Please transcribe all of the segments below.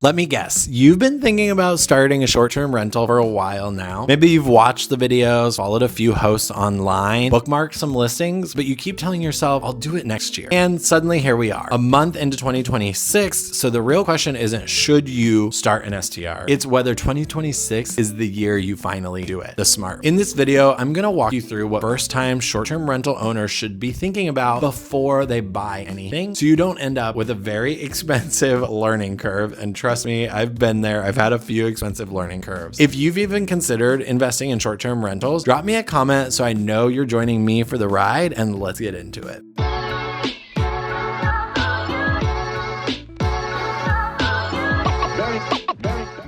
Let me guess, you've been thinking about starting a short-term rental for a while now. Maybe you've watched the videos, followed a few hosts online, bookmarked some listings, but you keep telling yourself, I'll do it next year. And suddenly here we are, a month into 2026. So the real question isn't, should you start an STR? It's whether 2026 is the year you finally do it, the smart. In this video, I'm gonna walk you through what first-time short-term rental owners should be thinking about before they buy anything, so you don't end up with a very expensive learning curve. And trust me, I've been there. I've had a few expensive learning curves. If you've even considered investing in short-term rentals, drop me a comment so I know you're joining me for the ride, and let's get into it.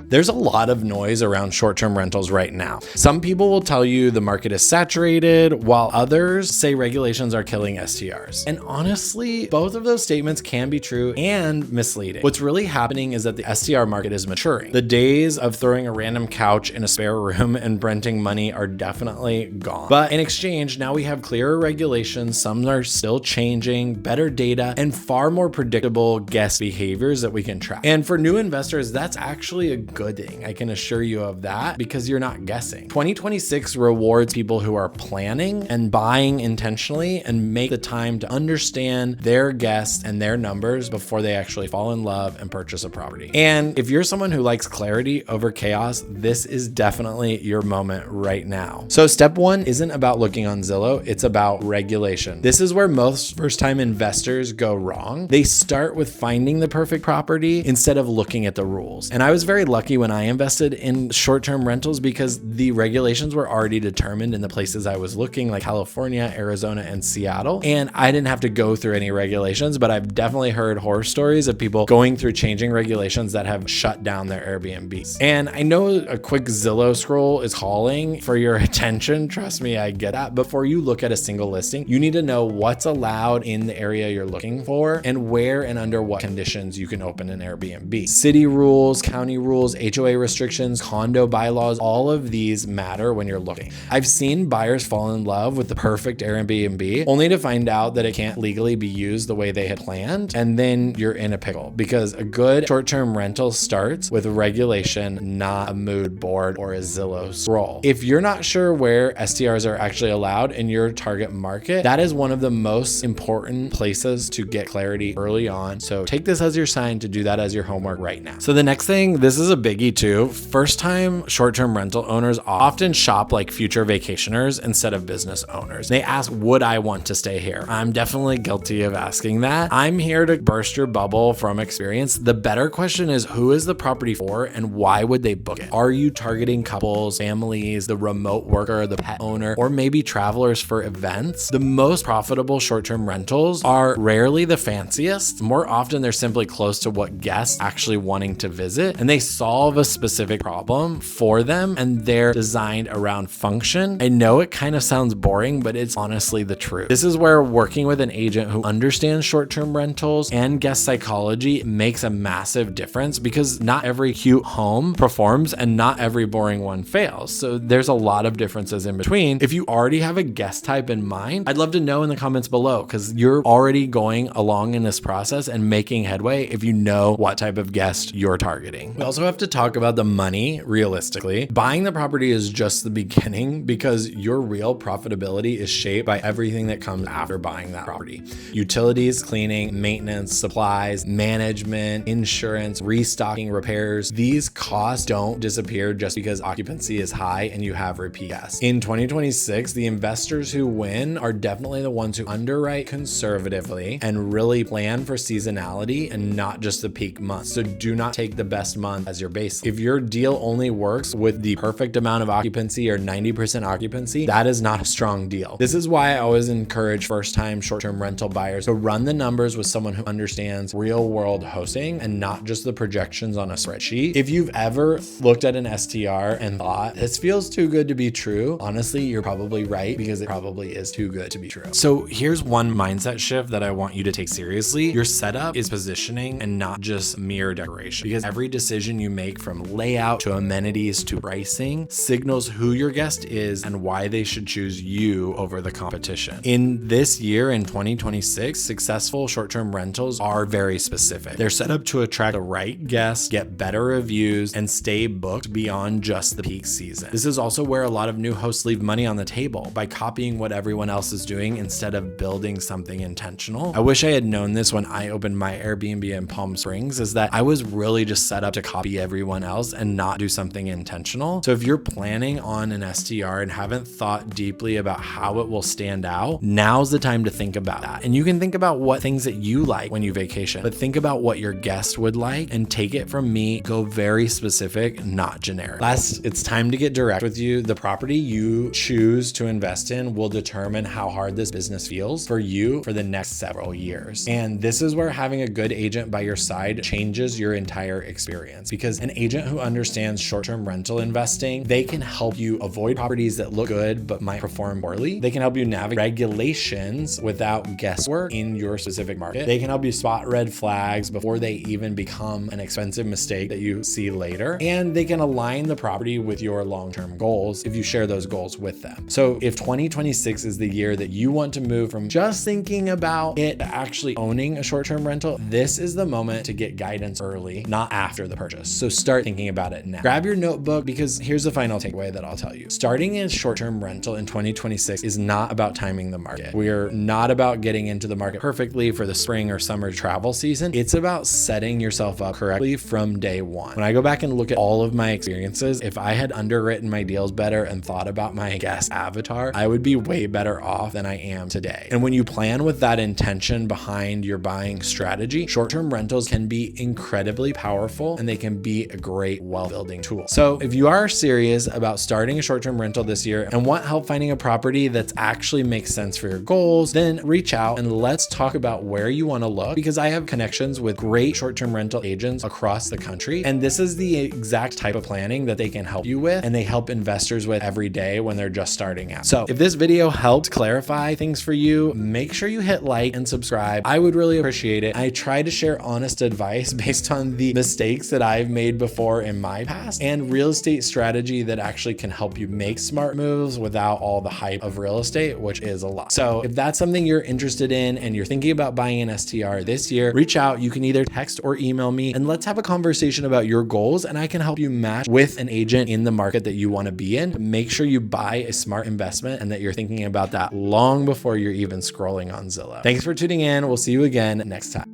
There's a lot of noise around short-term rentals right now. Some people will tell you the market is saturated, while others say regulations are killing STRs. And honestly, both of those statements can be true and misleading. What's really happening is that the STR market is maturing. The days of throwing a random couch in a spare room and renting money are definitely gone. But in exchange, now we have clearer regulations, some are still changing, better data, and far more predictable guest behaviors that we can track. And for new investors, that's actually a good thing. I can assure you of that, because you're not guessing. 2026 rewards people who are planning and buying intentionally and make the time to understand their guests and their numbers before they actually fall in love and purchase a property. And if you're someone who likes clarity over chaos, this is definitely your moment right now. So step one isn't about looking on Zillow, it's about regulation. This is where most first-time investors go wrong. They start with finding the perfect property instead of looking at the rules. And I was very lucky when I invested in short-term rentals because the regulations were already determined in the places I was looking, like California, Arizona, and Seattle. And I didn't have to go through any regulations, but I've definitely heard horror stories of people going through changing regulations that have shut down their Airbnbs. And I know a quick Zillow scroll is calling for your attention. Trust me, I get that. Before you look at a single listing, you need to know what's allowed in the area you're looking for and where and under what conditions you can open an Airbnb. City rules, county rules, HOA restrictions, condo bylaws, all of these matter when you're looking. I've seen buyers fall in love with the perfect Airbnb only to find out that it can't legally be used the way they had planned. And then you're in a pickle, because a good short-term rental starts with regulation, not a mood board or a Zillow scroll. If you're not sure where STRs are actually allowed in your target market, that is one of the most important places to get clarity early on. So take this as your sign to do that as your homework right now. So the next thing, this is a biggie too. First-time short-term rental owners often shop like future vacationers instead of business owners. They ask, would I want to stay here? I'm definitely guilty of asking that. I'm here to burst your bubble from experience. The better question is, who is the property for and why would they book it? Are you targeting couples, families, the remote worker, the pet owner, or maybe travelers for events? The most profitable short-term rentals are rarely the fanciest. More often, they're simply close to what guests actually wanting to visit, and they solve a specific problem for them, and they're designed around function. I know it kind of sounds boring, but it's honestly the truth. This is where working with an agent who understands short-term rentals and guest psychology makes a massive difference, because not every cute home performs and not every boring one fails. So there's a lot of differences in between. If you already have a guest type in mind, I'd love to know in the comments below, because you're already going along in this process and making headway if you know what type of guest you're targeting. We also have to talk about the money realistically. Buying the property is just the beginning, because your real profitability is shaped by everything that comes after buying that property. Utilities, cleaning, maintenance, supplies, management, insurance, restocking, repairs. These costs don't disappear just because occupancy is high and you have repeat guests. In 2026, the investors who win are definitely the ones who underwrite conservatively and really plan for seasonality and not just the peak months. So do not take the best month as your base. If your deal only works with the perfect amount of occupancy or 90% occupancy, that is not a strong deal. This is why I always encourage first-time short-term rental buyers to run the numbers with someone who understands real-world hosting and not just the projections on a spreadsheet. If you've ever looked at an STR and thought, this feels too good to be true, honestly, you're probably right, because it probably is too good to be true. So here's one mindset shift that I want you to take seriously. Your setup is positioning and not just mere decoration, because every decision you make make, from layout to amenities to pricing, signals who your guest is and why they should choose you over the competition. In this year, in 2026, successful short-term rentals are very specific. They're set up to attract the right guests, get better reviews, and stay booked beyond just the peak season. This is also where a lot of new hosts leave money on the table by copying what everyone else is doing instead of building something intentional. I wish I had known this when I opened my Airbnb in Palm Springs, is that I was really just set up to copy everyone else and not do something intentional. So if you're planning on an STR and haven't thought deeply about how it will stand out, now's the time to think about that. And you can think about what things that you like when you vacation, but think about what your guest would like and take it from me. Go very specific, not generic. Last, it's time to get direct with you. The property you choose to invest in will determine how hard this business feels for you for the next several years. And this is where having a good agent by your side changes your entire experience, because an agent who understands short-term rental investing, they can help you avoid properties that look good but might perform poorly. They can help you navigate regulations without guesswork in your specific market. They can help you spot red flags before they even become an expensive mistake that you see later. And they can align the property with your long-term goals if you share those goals with them. So if 2026 is the year that you want to move from just thinking about it to actually owning a short-term rental, this is the moment to get guidance early, not after the purchase. So start thinking about it now. Grab your notebook, because here's the final takeaway that I'll tell you. Starting a short-term rental in 2026 is not about timing the market. We're not about getting into the market perfectly for the spring or summer travel season. It's about setting yourself up correctly from day one. When I go back and look at all of my experiences, if I had underwritten my deals better and thought about my guest avatar, I would be way better off than I am today. And when you plan with that intention behind your buying strategy, short-term rentals can be incredibly powerful, and they can be a great wealth-building tool. So if you are serious about starting a short-term rental this year and want help finding a property that actually makes sense for your goals, then reach out and let's talk about where you want to look, because I have connections with great short-term rental agents across the country. And this is the exact type of planning that they can help you with, and they help investors with every day when they're just starting out. So if this video helped clarify things for you, make sure you hit like and subscribe. I would really appreciate it. I try to share honest advice based on the mistakes that I've made before in my past, and real estate strategy that actually can help you make smart moves without all the hype of real estate, which is a lot. So if that's something you're interested in and you're thinking about buying an STR this year, reach out. You can either text or email me, and let's have a conversation about your goals, and I can help you match with an agent in the market that you want to be in. Make sure you buy a smart investment and that you're thinking about that long before you're even scrolling on Zillow. Thanks for tuning in. We'll see you again next time.